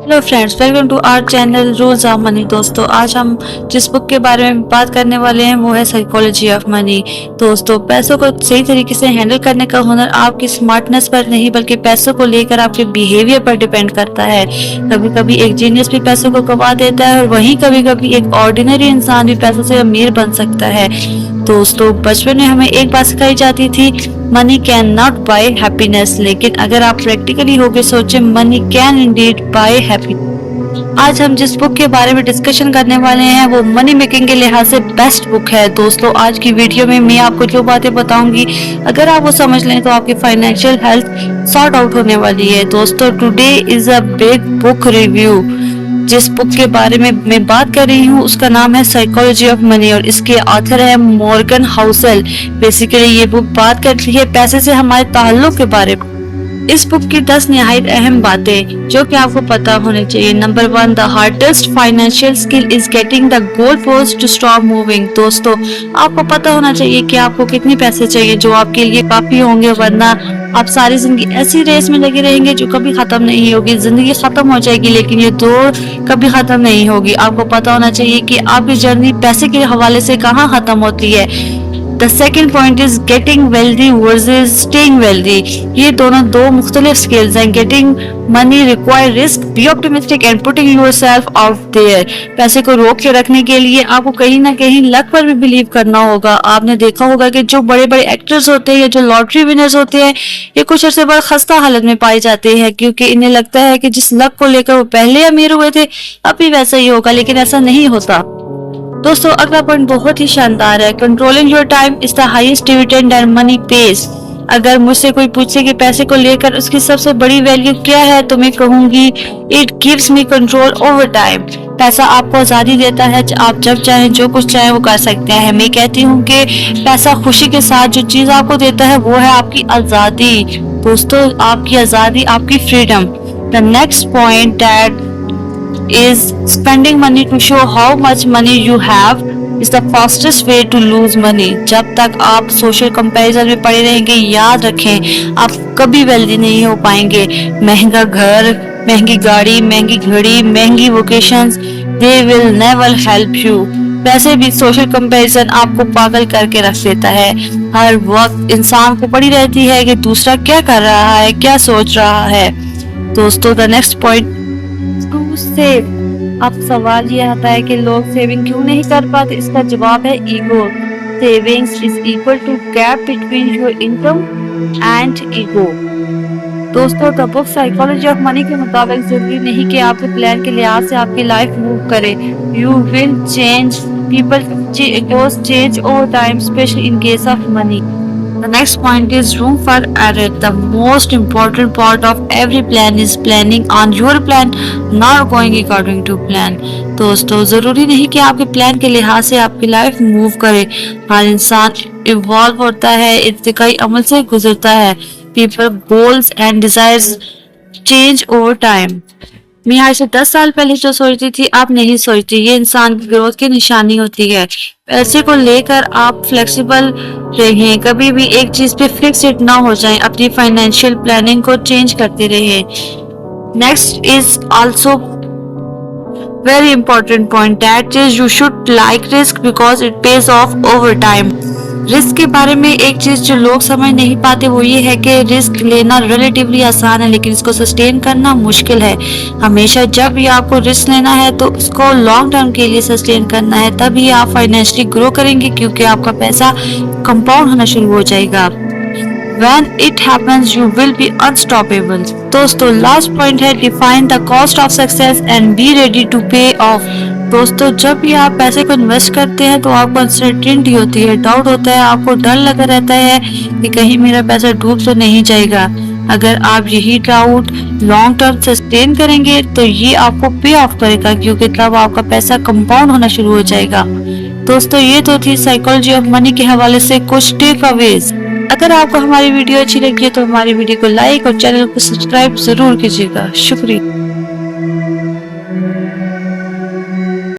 Hello friends, welcome to our channel rules of money. दोस्तों, आज हम जिस बुक के बारे में बात करने वाले हैं वो है साइकोलॉजी ऑफ मनी। दोस्तों, पैसों को सही तरीके से हैंडल करने का हुनर आपकी स्मार्टनेस पर नहीं बल्कि पैसों को लेकर आपके बिहेवियर पर डिपेंड करता है। कभी कभी एक जीनियस भी पैसों को कमा देता है और वहीं कभी कभी एक ऑर्डिनरी इंसान भी पैसों से अमीर बन सकता है। दोस्तों, बचपन में हमें एक बात सिखाई जाती थी, money can not buy happiness. लेकिन अगर आप प्रैक्टिकली होके सोचे, money can indeed buy happiness. आज हम जिस बुक के बारे में डिस्कशन करने वाले हैं वो मनी मेकिंग के लिहाज से बेस्ट बुक है। दोस्तों, आज की वीडियो में मैं आपको जो बातें बताऊंगी, अगर आप वो समझ लें तो आपकी फाइनेंशियल हेल्थ सॉर्ट आउट होने वाली है। दोस्तों, today is a big book review. जिस बुक के बारे में मैं बात कर रही हूँ उसका नाम है साइकोलॉजी ऑफ मनी और इसके ऑथर है मॉर्गन हाउसेल। बेसिकली ये बुक बात करती है पैसे से हमारे ताल्लुक के बारे में। इस बुक की 10 निहायत अहम बातें जो कि आपको पता होनी चाहिए। Number 1, the hardest financial skill is getting the goal post to stop moving. दोस्तों, आपको पता होना चाहिए कि आपको कितने पैसे चाहिए जो आपके लिए काफी होंगे, वरना आप सारी जिंदगी ऐसी रेस में लगे रहेंगे जो कभी खत्म नहीं होगी। जिंदगी खत्म हो जाएगी लेकिन ये दौड़ कभी खत्म नहीं होगी। आपको पता होना चाहिए कि आपकी जर्नी पैसे के हवाले से कहाँ खत्म होती है। The second point is getting wealthy versus staying wealthy. ये दोनों दो मुख्तलिफ स्किल्स हैं। Getting money require risk, be optimistic and putting yourself out there. पैसे को रोक के रखने के लिए आपको कहीं ना कहीं लक पर भी बिलीव करना होगा। आपने देखा होगा कि जो बड़े बड़े एक्टर्स होते हैं या जो लॉटरी विनर्स होते हैं, ये कुछ अर्से बाद खस्ता हालत में पाए जाते हैं क्योंकि इन्हें लगता है कि जिस लक को लेकर वो पहले अमीर हुए थे अब भी वैसा ही होगा, लेकिन ऐसा नहीं होता। दोस्तों, अगला पॉइंट बहुत ही शानदार है। Controlling your time is the highest dividend and money page. अगर मुझसे कोई पूछे कि पैसे को लेकर उसकी सबसे बड़ी वैल्यू क्या है तो मैं कहूंगी it gives me control over time. पैसा आपको आजादी देता है, आप जब चाहें जो कुछ चाहें वो कर सकते हैं। मैं कहती हूँ कि पैसा खुशी के साथ जो चीज आपको देता है वो है आपकी आजादी। दोस्तों, आपकी आजादी, आपकी freedom. The next point that is spending money to show how much money you have is the fastest way to lose money. जब तक आप सोशल कंपैरिजन में पड़े रहेंगे, याद रखें आप कभी वेल्दी नहीं हो पाएंगे। महंगा घर, महंगी गाड़ी, महंगी घड़ी, महंगी vocations, they will never help you. वैसे भी सोशल कंपैरिजन आपको पागल करके रख देता है। हर वक्त इंसान को पड़ी रहती है कि दूसरा क्या कर रहा है, क्या सोच रहा है। दोस्तों, द नेक्स्ट पॉइंट सेव। अब सवाल ये आता है कि लोग सेविंग क्यों नहीं कर पाते। इसका जवाब है ego. Savings is equal to gap between your income and ego. दोस्तों, the book psychology of money के मुताबिक जरूरी नहीं कि आपके प्लान के लिहाज से आपकी लाइफ मूव करे। You will change, people change over time, specially in case of money. The next point is room for error. The most important part of every plan is planning on your plan, not going according to plan. दोस्तों, जरूरी नहीं कि आपके plan के लिहाज से आपकी life move करे। हर इंसान इवॉल्व होता है, इर्तिकाई अमल से गुजरता है। People goals and desires change over time. मैं आज से 10 साल पहले जो सोचती थी आप नहीं सोचती। ये इंसान की ग्रोथ की निशानी होती है। पैसे को लेकर आप फ्लेक्सिबल रहें, कभी भी एक चीज पे फिक्स्ड ना हो जाएं, अपनी फाइनेंशियल प्लानिंग को चेंज करते रहें। Next is also very important point, that is you should like risk because it pays of over time. Risk के बारे में एक चीज जो लोग समझ नहीं पाते वो ये है कि रिस्क लेना रिलेटिवली आसान है लेकिन इसको सस्टेन करना मुश्किल है। हमेशा जब भी आपको रिस्क लेना है तो उसको लॉन्ग टर्म के लिए सस्टेन करना है, तभी आप फाइनेंशियली ग्रो करेंगे क्योंकि आपका पैसा कंपाउंड होना शुरू हो जाएगा। When it happens, you will be unstoppable. दोस्तों, लास्ट पॉइंट है define the cost of success and be ready to pay off. दोस्तों, जब भी आप पैसे को इन्वेस्ट करते हैं तो आपको अनसर्टेनिटी होती है, डाउट होता है, आपको डर लगा रहता है कि कहीं मेरा पैसा डूब तो नहीं जाएगा। अगर आप यही डाउट लॉन्ग टर्म सस्टेन करेंगे तो ये आपको पे ऑफ करेगा क्योंकि तब आपका पैसा कंपाउंड होना शुरू हो जाएगा। दोस्तों, ये तो थी साइकोलॉजी ऑफ मनी के हवाले से कुछ टेक अवेज। अगर आपको हमारी वीडियो अच्छी लगी है तो हमारी वीडियो को लाइक और चैनल को सब्सक्राइब जरूर कीजिएगा। शुक्रिया।